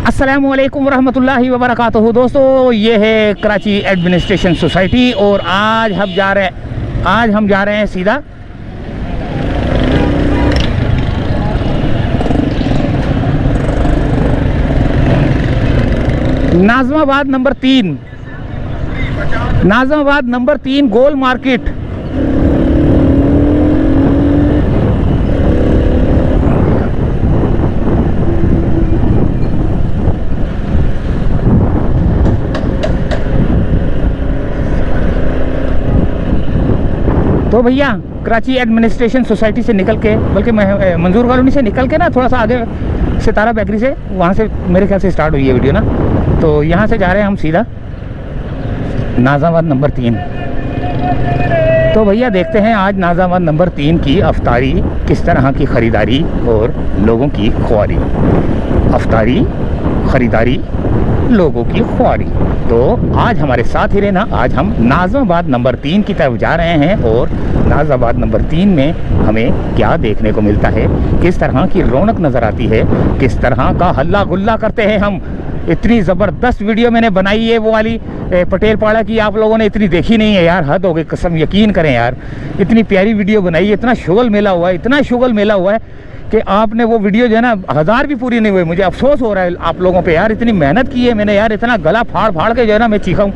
अस्सलामुअलैकुम रहमतुल्लाहि व बरकातुहू। दोस्तों, ये है कराची एडमिनिस्ट्रेशन सोसाइटी और आज हम जा रहे हैं सीधा नाज़िमाबाद नंबर 3 गोल मार्केट। तो भैया कराची एडमिनिस्ट्रेशन सोसाइटी से निकल के, बल्कि मंजूर कॉलोनी से निकल के ना थोड़ा सा आगे सितारा बेकरी से, वहाँ से मेरे ख्याल से स्टार्ट हुई है वीडियो ना। तो यहाँ से जा रहे हैं हम सीधा नाज़िमाबाद नंबर 3। तो भैया देखते हैं आज नाज़िमाबाद नंबर 3 की अफ्तारी किस तरह की ख़रीदारी और लोगों की ख्वारी। अफ्तारी, ख़रीदारी, लोगों की ख्वारी। तो आज हमारे साथ ही रहना। आज हम नाज़िमाबाद नंबर 3 की तरफ जा रहे हैं और नाज़िमाबाद नंबर 3 में हमें क्या देखने को मिलता है, किस तरह की रौनक नज़र आती है, किस तरह का हल्ला गुल्ला करते हैं हम। इतनी ज़बरदस्त वीडियो मैंने बनाई है वो वाली पटेल पाड़ा की, आप लोगों ने इतनी देखी नहीं है यार, हद हो गई कसम, यकीन करें यार। इतनी प्यारी वीडियो बनाई है, इतना शुगल मेला हुआ है, इतना शुगल मेला हुआ है कि आपने वो वीडियो जो है ना 1000 भी पूरी नहीं हुई। मुझे अफसोस हो रहा है आप लोगों पे यार, इतनी मेहनत की है मैंने यार, इतना गला फाड़ फाड़ के जो है ना मैं चीखा हूँ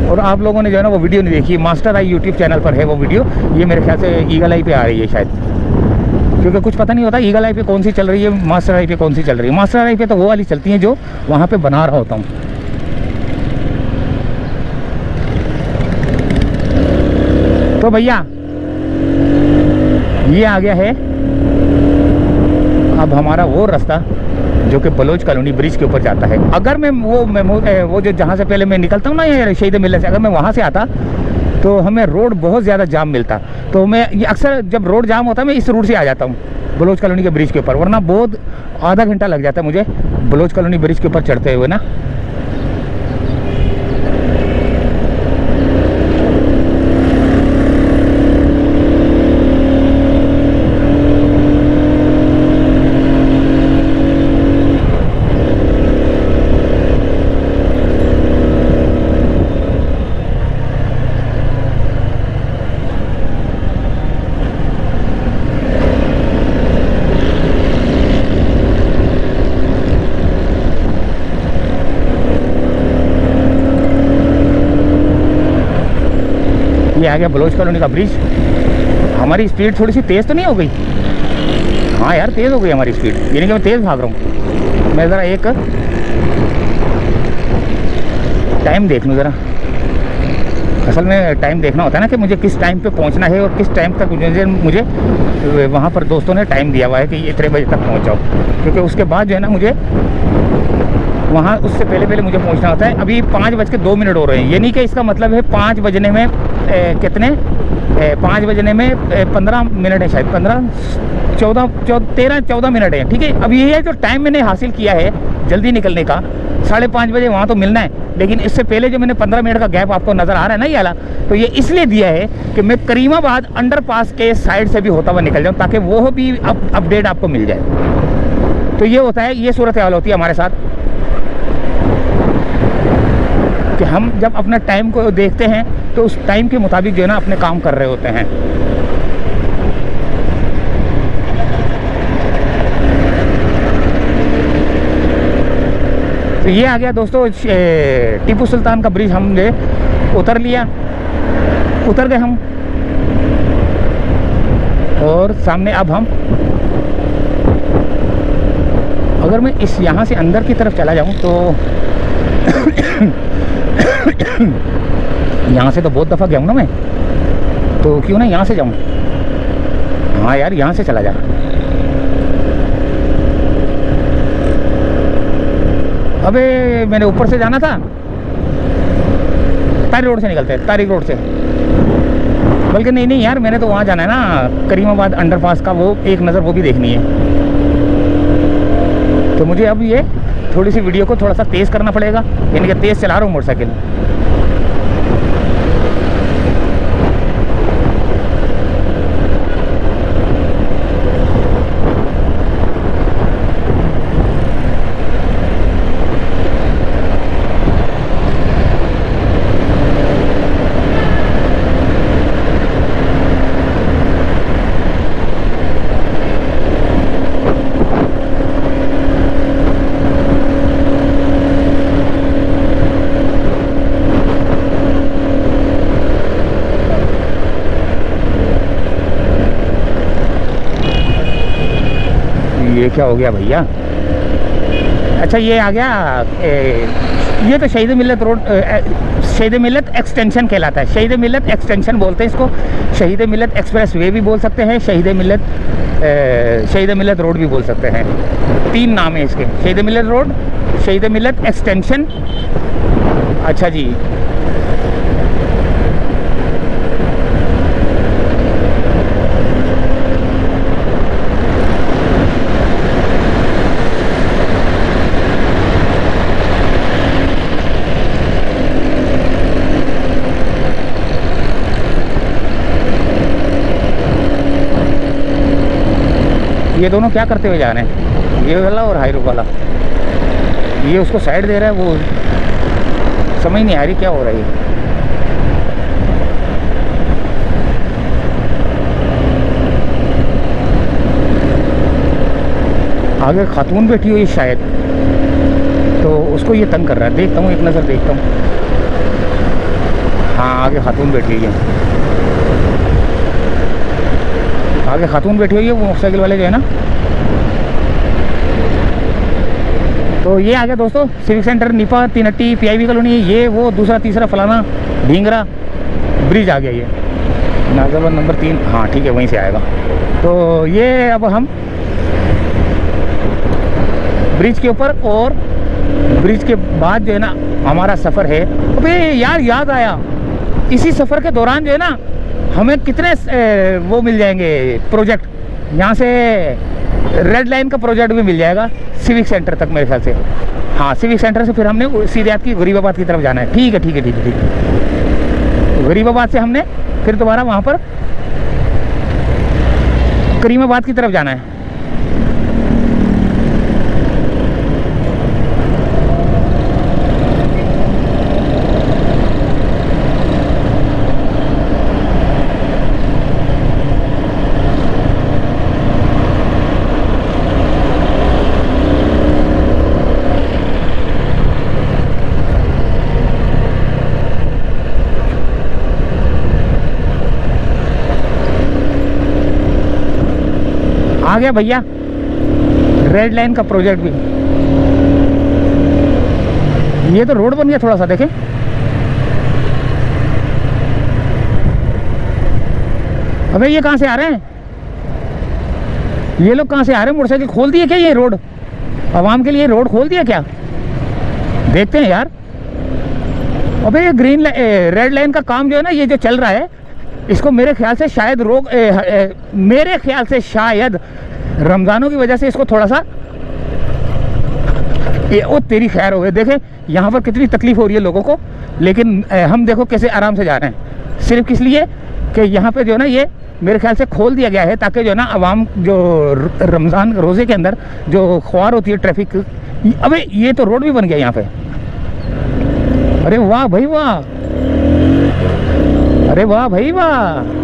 और आप लोगों ने जो है ना वो वीडियो नहीं देखी। मास्टर आई यूट्यूब चैनल पर है वो वीडियो, ये मेरे ख्याल से ईगल आई पे आ रही है शायद, क्योंकि कुछ पता नहीं होता ईगल आई पे कौन सी चल रही है, मास्टर आई पे कौन सी चल रही है। मास्टर आई पे तो वो वाली चलती है जो वहाँ पर बना रहा होता हूँ। तो भैया ये आ गया है अब हमारा वो रास्ता जो कि बलोच कॉलोनी ब्रिज के ऊपर जाता है। अगर मैं वो जो जहाँ से पहले मैं निकलता हूँ ना ये शहीद मिलने से, अगर मैं वहाँ से आता तो हमें रोड बहुत ज़्यादा जाम मिलता। तो मैं ये अक्सर जब रोड जाम होता है मैं इस रूट से आ जाता हूँ बलोच कॉलोनी के ब्रिज के ऊपर, वरना बहुत आधा घंटा लग जाता है मुझे बलोच कॉलोनी ब्रिज के ऊपर चढ़ते हुए ना। ये आ गया बलोच कॉलोनी का ब्रिज। हमारी स्पीड थोड़ी सी तेज़ तो नहीं हो गई? हाँ यार तेज़ हो गई हमारी स्पीड, यानी कि मैं तेज़ भाग रहा हूँ। मैं ज़रा एक टाइम देख लूँ ज़रा। असल में टाइम देखना होता है ना कि मुझे किस टाइम पे पहुँचना है और किस टाइम तक मुझे वहाँ पर दोस्तों ने टाइम दिया हुआ है कि इतने बजे तक पहुँच जाओ, क्योंकि उसके बाद जो है ना मुझे वहाँ उससे पहले मुझे पहुँचना होता है। अभी 5:02 हो रहे हैं, यानी कि इसका मतलब है 5 बजने में कितने 5 बजने में 15 मिनट है शायद, 13-14 मिनट है। ठीक है, अब ये है जो टाइम मैंने हासिल किया है जल्दी निकलने का, 5:30 बजे वहाँ तो मिलना है, लेकिन इससे पहले जो मैंने 15 मिनट का गैप आपको नज़र आ रहा है ना ये वाला, तो ये इसलिए दिया है कि मैं करीमाबाद अंडरपास के साइड से भी होता हुआ निकल जाऊँ ताकि वो भी अपडेट आपको मिल जाए। तो ये होता है, ये सूरत हाल होती है हमारे साथ कि हम जब अपना टाइम को देखते हैं तो उस टाइम के मुताबिक जो है ना अपने काम कर रहे होते हैं। तो ये आ गया दोस्तों टीपू सुल्तान का ब्रिज, हमने उतर गए हम, और सामने अब हम, अगर मैं इस यहाँ से अंदर की तरफ चला जाऊँ तो यहाँ से तो बहुत दफ़ा गया हूँ ना मैं, तो क्यों ना यहाँ से जाऊँ। हाँ यार यहाँ से चला जा। अबे मैंने ऊपर से जाना था, तारिक रोड से निकलते हैं, तारिक रोड से। बल्कि नहीं यार, मैंने तो वहाँ जाना है ना करीमाबाद अंडरपास का, वो एक नज़र वो भी देखनी है। तो मुझे अब ये थोड़ी सी वीडियो को थोड़ा सा तेज़ करना पड़ेगा, यानी कि तेज़ चला रहा हूँ मोटरसाइकिल। क्या हो गया भैया? अच्छा ये आ गया ये तो शहीद मिल्लत रोड, शहीद मिल्लत एक्सटेंशन कहलाता है। शहीद मिल्लत एक्सटेंशन बोलते हैं इसको। शहीद मिल्लत एक्सप्रेस वे भी बोल सकते हैं, शहीद मिल्लत रोड भी बोल सकते हैं। 3 नाम है इसके, शहीद मिल्लत रोड, शहीद मिल्लत एक्सटेंशन। अच्छा जी, ये दोनों क्या करते हुए जा रहे हैं? ये वाला और हाई रूफ वाला, ये उसको साइड दे रहा है, वो समझ नहीं आ रही क्या हो रहा है। आगे खातून बैठी हुई शायद, तो उसको ये तंग कर रहा है। देखता हूँ, एक नज़र देखता हूँ। हाँ आगे खातून बैठी हुई है, आगे खातून बैठी हुई है, वो मोटरसाइकिल वाले जो है ना। तो ये आ गया दोस्तों सिविक सेंटर, निपा, तीनट्टी, पीआईबी कॉलोनी, ये वो दूसरा तीसरा फलाना ढींगरा ब्रिज आ गया। ये नाजरबंद नंबर 3, हाँ ठीक है, वहीं से आएगा। तो ये अब हम ब्रिज के ऊपर, और ब्रिज के बाद जो है ना हमारा सफ़र है। अबे यार याद आया, इसी सफ़र के दौरान जो है ना हमें कितने वो मिल जाएंगे प्रोजेक्ट। यहाँ से रेड लाइन का प्रोजेक्ट भी मिल जाएगा सिविक सेंटर तक मेरे ख्याल से। हाँ सिविक सेंटर से फिर हमने सीधे आपकी गरीबाबाद की तरफ जाना है। ठीक है ठीक है ठीक है ठीक है। गरीबाबाद से हमने फिर दोबारा वहाँ पर करीमाबाद की तरफ जाना है। आ गया भैया रेड लाइन का प्रोजेक्ट भी। ये तो रोड बन गया थोड़ा सा, देखें। अबे ये कहाँ से आ रहे हैं? ये लोग कहाँ से आ रहे हैं? मोटरसाइकिल खोल दिए क्या? ये रोड आवाम के लिए रोड खोल दिया क्या? देखते हैं यार। अबे ये रेड लाइन का काम जो है ना, ये जो चल रहा है, इसको मेरे ख्याल से शायद मेरे ख्याल से शायद रमज़ानों की वजह से इसको थोड़ा सा ओ तेरी खैर हो गए। देखें यहाँ पर कितनी तकलीफ हो रही है लोगों को, लेकिन हम देखो कैसे आराम से जा रहे हैं। सिर्फ किस लिए कि यहाँ पे जो है ना ये मेरे ख्याल से खोल दिया गया है, ताकि जो है ना आवाम जो रमज़ान रोज़े के अंदर जो ख्वार होती है ट्रैफिक। अबे ये तो रोड भी बन गया यहाँ पे। अरे वाह भाई वाह, अरे वाह भाई वाह।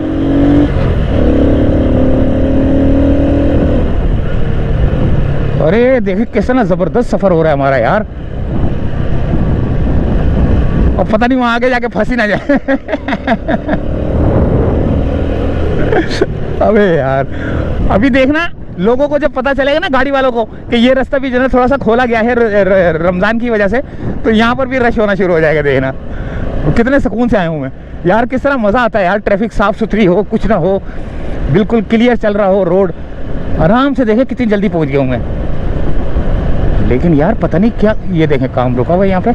अरे देखिए कैसा ना ज़बरदस्त सफ़र हो रहा है हमारा यार। और पता नहीं वहाँ आगे जाके फंसी ना जाए। अबे यार अभी देखना, लोगों को जब पता चलेगा ना, गाड़ी वालों को, कि ये रास्ता भी जो है थोड़ा सा खोला गया है रमज़ान की वजह से, तो यहाँ पर भी रश होना शुरू हो जाएगा। देखना कितने सुकून से आया हूँ मैं यार। किस तरह मज़ा आता है यार, ट्रैफिक साफ़ सुथरी हो, कुछ ना हो, बिल्कुल क्लियर चल रहा हो रोड, आराम से। देखें कितनी जल्दी पहुँच गया हूँ मैं। लेकिन यार पता नहीं क्या, ये देखें काम रुका हुआ है यहाँ पे।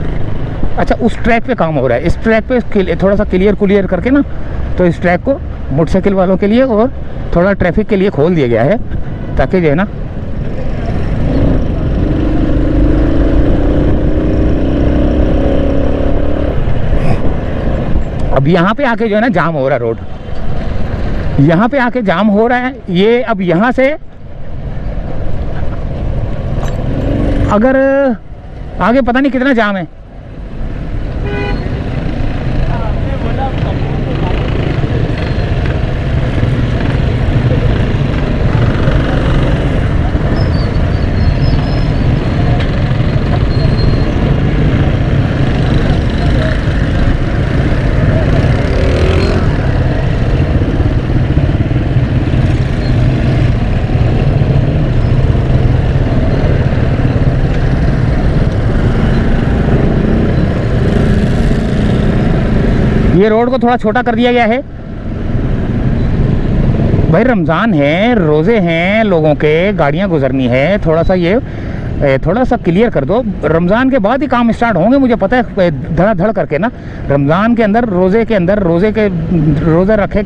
अच्छा उस ट्रैक पे काम हो रहा है, इस ट्रैक पे थोड़ा सा क्लियर करके ना, तो इस ट्रैक को मोटरसाइकिल वालों के लिए और थोड़ा ट्रैफिक के लिए खोल दिया गया है, ताकि जो है ना अब यहाँ पे आके जो है ना जाम हो रहा है रोड, यहाँ पे आके जाम हो रहा है। ये अब यहाँ से अगर आगे पता नहीं कितना जाम है। ये रोड को थोड़ा छोटा कर दिया गया है भाई। रमज़ान है, रोज़े हैं लोगों के, गाड़ियाँ गुजरनी है, थोड़ा सा ये थोड़ा सा क्लियर कर दो। रमज़ान के बाद ही काम स्टार्ट होंगे, मुझे पता है, धड़ाधड़ करके ना। रमज़ान के अंदर, रोज़े के अंदर, रोज़ा रख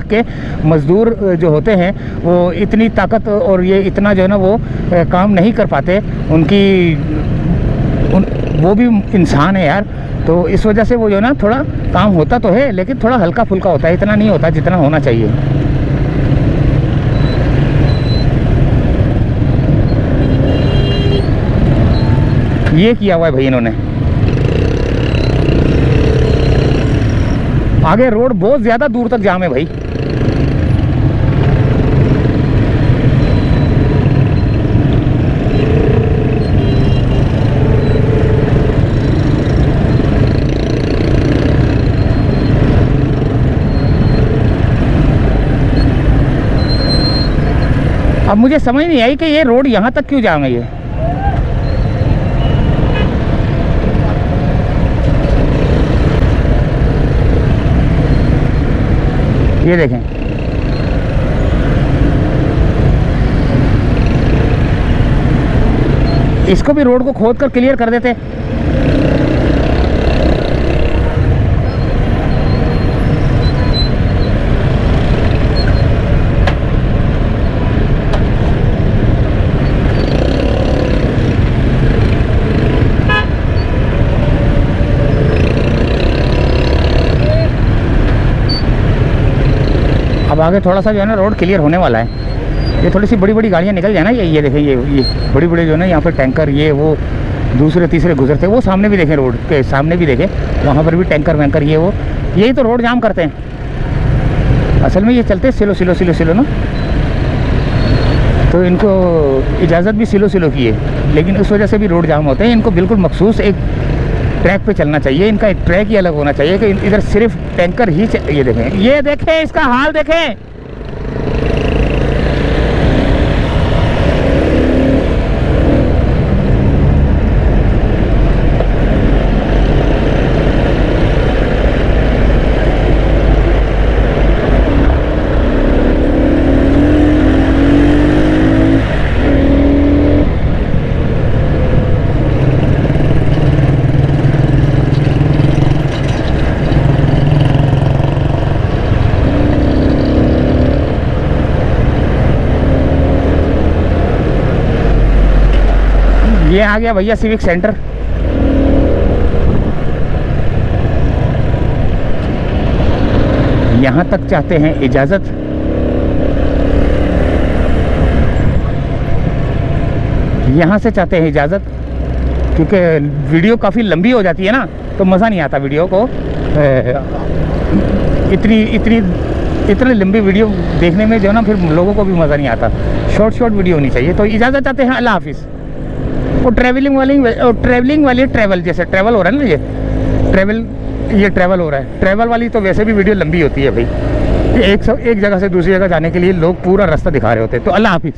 के मज़दूर जो होते हैं वो इतनी ताकत और ये इतना जो है ना वो काम नहीं कर पाते। वो भी इंसान है यार, तो इस वजह से वो जो है ना थोड़ा काम होता तो है, लेकिन थोड़ा हल्का फुल्का होता है, इतना नहीं होता जितना होना चाहिए। ये किया हुआ है भाई इन्होंने। आगे रोड बहुत ज़्यादा दूर तक जाम है भाई। अब मुझे समझ नहीं आई कि ये रोड यहाँ तक क्यों जाम है। ये देखें, इसको भी रोड को खोद कर क्लियर कर देते। अब आगे थोड़ा सा जो है ना रोड क्लियर होने वाला है। ये थोड़ी सी बड़ी बड़ी गाड़ियाँ निकल जाए ना, ये देखें, ये बड़ी बड़ी जो है ना यहाँ पर टैंकर, ये वो दूसरे तीसरे गुजरते, वो सामने भी देखें, रोड के सामने भी देखें, वहाँ पर भी टैंकर वैंकर ये वो, यही तो रोड जाम करते हैं असल में। ये चलते सिलो सिलो सिलो सिलो ना, तो इनको इजाज़त भी सिलो सिलो की है, लेकिन उस वजह से भी रोड जाम होते हैं। इनको बिल्कुल मखसूस एक ट्रैक पे चलना चाहिए, इनका एक ट्रैक ही अलग होना चाहिए कि इधर सिर्फ टैंकर ही ये देखें इसका हाल देखें। ये आ गया भैया सिविक सेंटर। यहाँ तक चाहते हैं इजाज़त, यहाँ से चाहते हैं इजाज़त, क्योंकि वीडियो काफ़ी लंबी हो जाती है ना, तो मज़ा नहीं आता वीडियो को। इतनी लंबी वीडियो देखने में जो है ना फिर लोगों को भी मज़ा नहीं आता। शॉर्ट वीडियो होनी चाहिए। तो इजाज़त चाहते हैं, अल्लाह हाफिज़। और ट्रैवलिंग वाली ट्रैवल, जैसे ट्रैवल हो रहा है ना, ये ट्रैवल हो रहा है, ट्रैवल वाली तो वैसे भी वीडियो लंबी होती है भाई। एक जगह से दूसरी जगह जाने के लिए लोग पूरा रास्ता दिखा रहे होते हैं। तो अल्लाह हाफिज़।